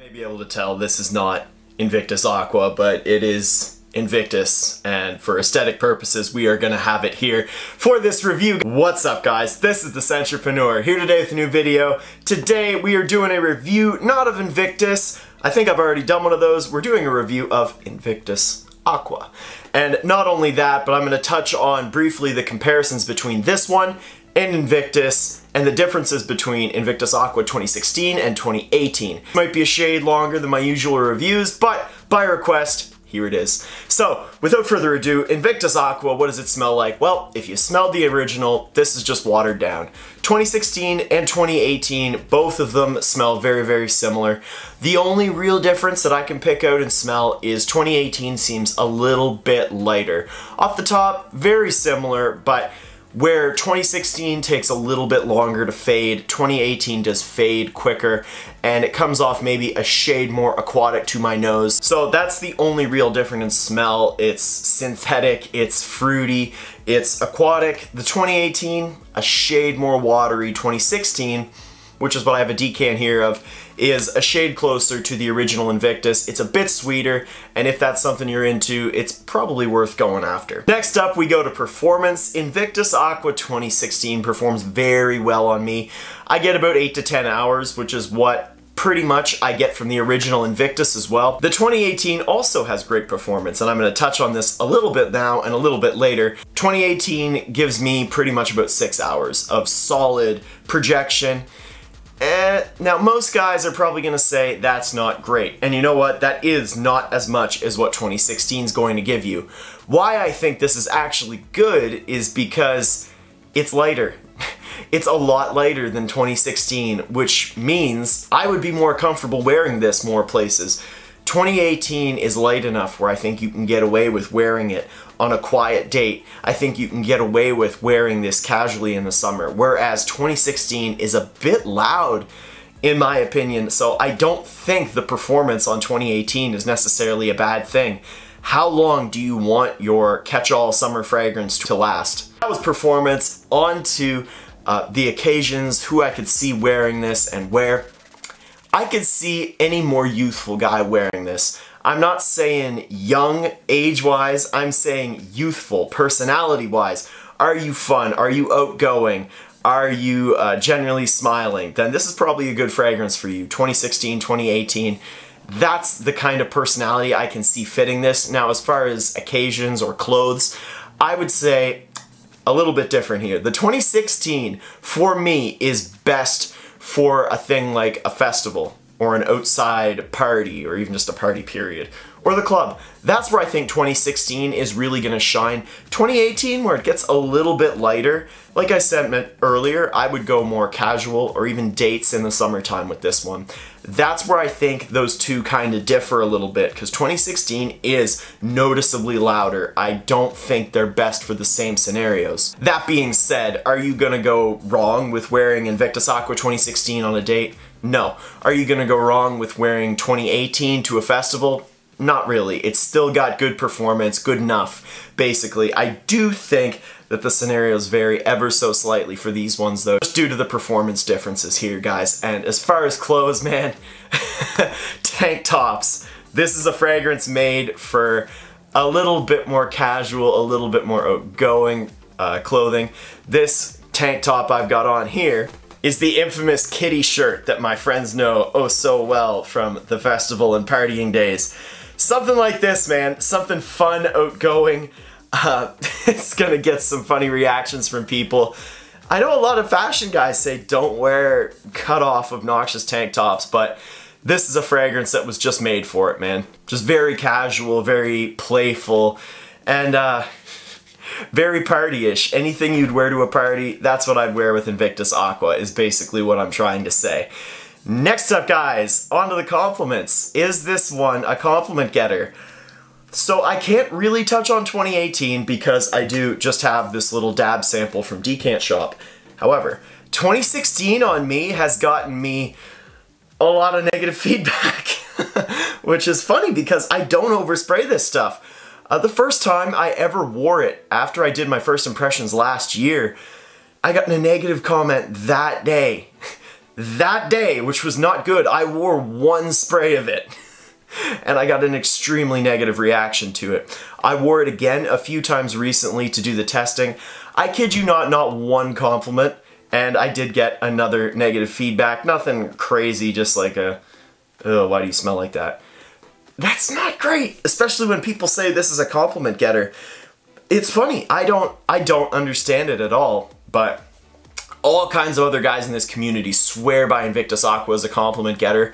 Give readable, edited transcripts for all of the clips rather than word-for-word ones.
may be able to tell this is not Invictus Aqua, but it is Invictus, and for aesthetic purposes we are gonna have it here for this review. What's up guys, this is the Centropreneur here today with a new video. Today we are doing a review not of Invictus, I think I've already done one of those. We're doing a review of Invictus Aqua. And not only that, but I'm gonna touch on briefly the comparisons between this one and Invictus, and the differences between Invictus Aqua 2016 and 2018. Might be a shade longer than my usual reviews, but by request, here it is. So, without further ado, Invictus Aqua, what does it smell like? Well, if you smelled the original, this is just watered down. 2016 and 2018, both of them smell very, very similar. The only real difference that I can pick out and smell is 2018 seems a little bit lighter. Off the top, very similar, but where 2016 takes a little bit longer to fade, 2018 does fade quicker, and it comes off maybe a shade more aquatic to my nose. So that's the only real difference in smell. It's synthetic, it's fruity, it's aquatic. The 2018, a shade more watery. 2016, which is what I have a decan here of, is a shade closer to the original Invictus. It's a bit sweeter, and if that's something you're into, it's probably worth going after. Next up, we go to performance. Invictus Aqua 2016 performs very well on me. I get about 8 to 10 hours, which is what pretty much I get from the original Invictus as well. The 2018 also has great performance, and I'm going to touch on this a little bit now and a little bit later. 2018 gives me pretty much about 6 hours of solid projection. Now most guys are probably gonna say that's not great, and you know what, that is not as much as what 2016 is going to give you. Why I think this is actually good is because it's lighter. It's a lot lighter than 2016, which means I would be more comfortable wearing this more places. 2018 is light enough where I think you can get away with wearing it on a quiet date. I think you can get away with wearing this casually in the summer, whereas 2016 is a bit loud in my opinion, so I don't think the performance on 2018 is necessarily a bad thing. How long do you want your catch-all summer fragrance to last? That was performance. On to the occasions, who I could see wearing this and where. I could see any more youthful guy wearing this. I'm not saying young age-wise, I'm saying youthful, personality-wise. Are you fun? Are you outgoing? Are you generally smiling? Then this is probably a good fragrance for you. 2016, 2018, that's the kind of personality I can see fitting this. Now as far as occasions or clothes, I would say a little bit different here. The 2016, for me, is best for a thing like a festival or an outside party or even just a party period or the club. That's where I think 2016 is really gonna shine. 2018, where it gets a little bit lighter, like I said earlier, I would go more casual or even dates in the summertime with this one. That's where I think those two kind of differ a little bit, because 2016 is noticeably louder. I don't think they're best for the same scenarios. That being said, are you gonna go wrong with wearing Invictus Aqua 2016 on a date? No. Are you gonna go wrong with wearing 2018 to a festival? Not really. It's still got good performance, good enough, basically. I do think that the scenarios vary ever so slightly for these ones though, just due to the performance differences here, guys. And as far as clothes, man, tank tops. This is a fragrance made for a little bit more casual, a little bit more outgoing clothing. This tank top I've got on here is the infamous kitty shirt that my friends know oh so well from the festival and partying days. Something like this, man. Something fun, outgoing. It's gonna get some funny reactions from people. I know a lot of fashion guys say don't wear cut-off obnoxious tank tops, but this is a fragrance that was just made for it, man. Just very casual, very playful, and very party-ish. Anything you'd wear to a party, that's what I'd wear with Invictus Aqua, is basically what I'm trying to say. Next up, guys, on to the compliments. Is this one a compliment getter? So I can't really touch on 2018 because I do just have this little dab sample from Decant Shop. However, 2016 on me has gotten me a lot of negative feedback, which is funny because I don't overspray this stuff. The first time I ever wore it, after I did my first impressions last year, I got a negative comment that day. That day, which was not good, I wore one spray of it. And I got an extremely negative reaction to it. I wore it again a few times recently to do the testing. I kid you not one compliment, and I did get another negative feedback. Nothing crazy, just like a, oh, why do you smell like that? That's not great, especially when people say this is a compliment getter. It's funny, I don't understand it at all, but all kinds of other guys in this community swear by Invictus Aqua as a compliment getter.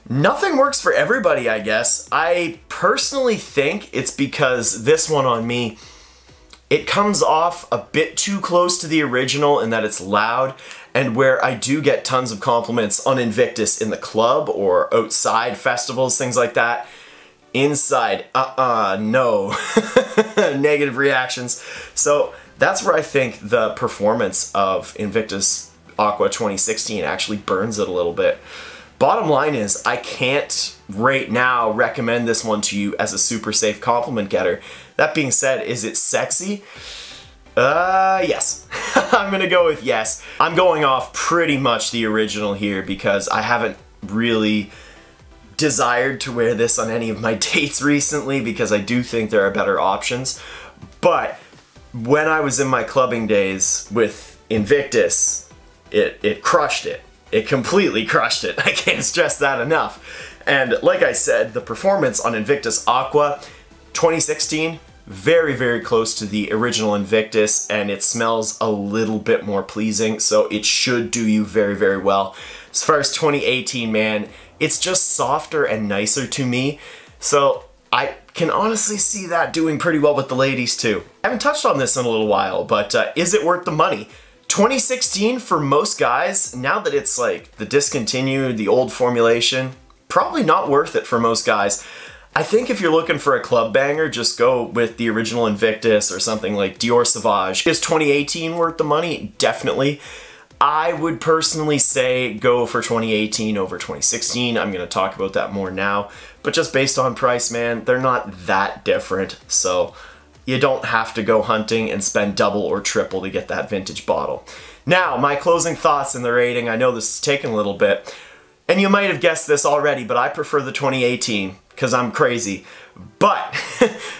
Nothing works for everybody, I guess. I personally think it's because this one on me, it comes off a bit too close to the original in that it's loud, and where I do get tons of compliments on Invictus in the club or outside festivals, things like that. Inside, no. Negative reactions. So that's where I think the performance of Invictus Aqua 2016 actually burns it a little bit. Bottom line is, I can't right now recommend this one to you as a super safe compliment getter. That being said, is it sexy? Yes. I'm gonna go with yes. I'm going off pretty much the original here because I haven't really desired to wear this on any of my dates recently because I do think there are better options. But when I was in my clubbing days with Invictus, it crushed it. It completely crushed it. I can't stress that enough. And like I said, the performance on Invictus Aqua 2016, very, very close to the original Invictus, and it smells a little bit more pleasing, so it should do you very, very well. As far as 2018, man, it's just softer and nicer to me, so I can honestly see that doing pretty well with the ladies too. I haven't touched on this in a little while, but is it worth the money? 2016 for most guys, now that it's like the discontinued, the old formulation, probably not worth it for most guys. I think if you're looking for a club banger, just go with the original Invictus or something like Dior Sauvage. Is 2018 worth the money? Definitely. I would personally say go for 2018 over 2016. I'm going to talk about that more now. But just based on price, man, they're not that different. So you don't have to go hunting and spend double or triple to get that vintage bottle. Now, my closing thoughts in the rating. I know this is taking a little bit, and you might have guessed this already, but I prefer the 2018 because I'm crazy. But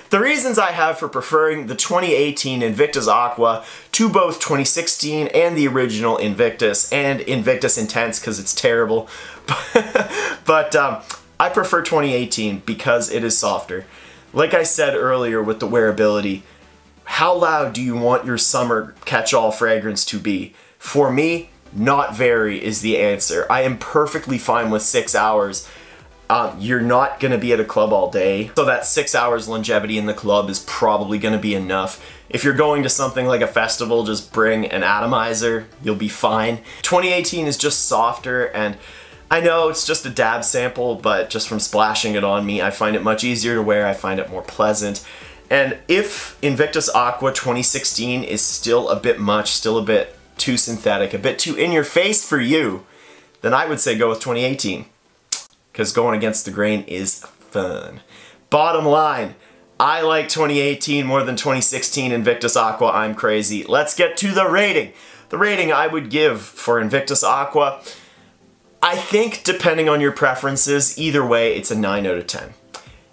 the reasons I have for preferring the 2018 Invictus Aqua to both 2016 and the original Invictus and Invictus Intense because it's terrible. But I prefer 2018 because it is softer. Like I said earlier with the wearability, how loud do you want your summer catch-all fragrance to be? For me, not very is the answer. I am perfectly fine with 6 hours. You're not going to be at a club all day, so that 6 hours longevity in the club is probably going to be enough. If you're going to something like a festival, just bring an atomizer, you'll be fine. 2018 is just softer, and I know it's just a dab sample, but just from splashing it on me, I find it much easier to wear, I find it more pleasant. And if Invictus Aqua 2016 is still a bit much, still a bit too synthetic, a bit too in your face for you, then I would say go with 2018. Because going against the grain is fun. Bottom line, I like 2018 more than 2016 Invictus Aqua. I'm crazy. Let's get to the rating. The rating I would give for Invictus Aqua, I think depending on your preferences, either way, it's a 9 out of 10.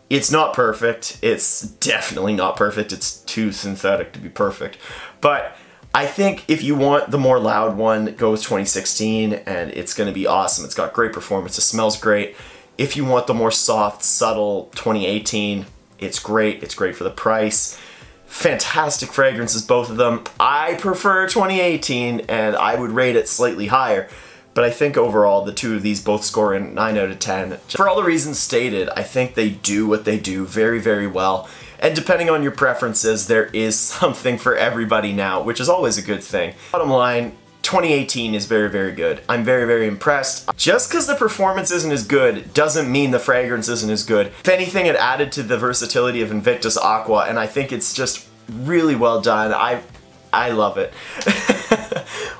It's not perfect. It's definitely not perfect. It's too synthetic to be perfect. But I think if you want the more loud one, go with 2016 and it's going to be awesome. It's got great performance. It smells great. If you want the more soft, subtle 2018, it's great. It's great for the price. Fantastic fragrances, both of them. I prefer 2018 and I would rate it slightly higher. But I think overall the two of these both score in 9 out of 10. For all the reasons stated, I think they do what they do very, very well. And depending on your preferences, there is something for everybody now, which is always a good thing. Bottom line, 2018 is very, very good. I'm very, very impressed. Just because the performance isn't as good doesn't mean the fragrance isn't as good. If anything, it added to the versatility of Invictus Aqua, and I think it's just really well done. I love it.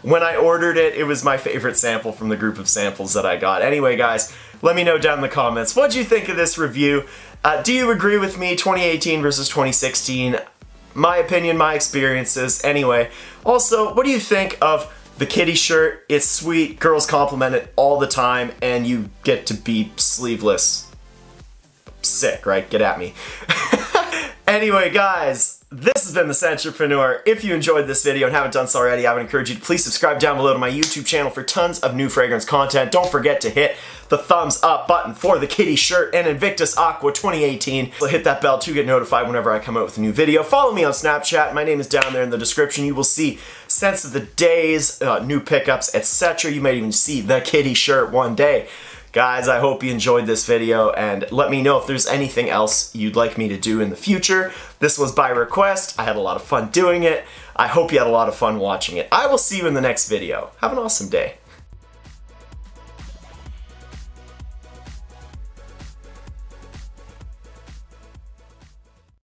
When I ordered it, it was my favorite sample from the group of samples that I got. Anyway, guys, let me know down in the comments, what'd you think of this review? Do you agree with me, 2018 versus 2016? My opinion, my experiences. Anyway, also, what do you think of The kitty shirt, it's sweet, girls compliment it all the time, and you get to be sleeveless. Sick, right? Get at me. Anyway, guys, this has been The Sentrepreneur. If you enjoyed this video and haven't done so already, I would encourage you to please subscribe down below to my YouTube channel for tons of new fragrance content. Don't forget to hit the thumbs up button for the kitty shirt and Invictus Aqua 2018. So hit that bell to get notified whenever I come out with a new video. Follow me on Snapchat. My name is down there in the description. You will see scents of the days, new pickups, etc. You might even see the kitty shirt one day. Guys, I hope you enjoyed this video, and let me know if there's anything else you'd like me to do in the future. This was by request. I had a lot of fun doing it. I hope you had a lot of fun watching it. I will see you in the next video. Have an awesome day.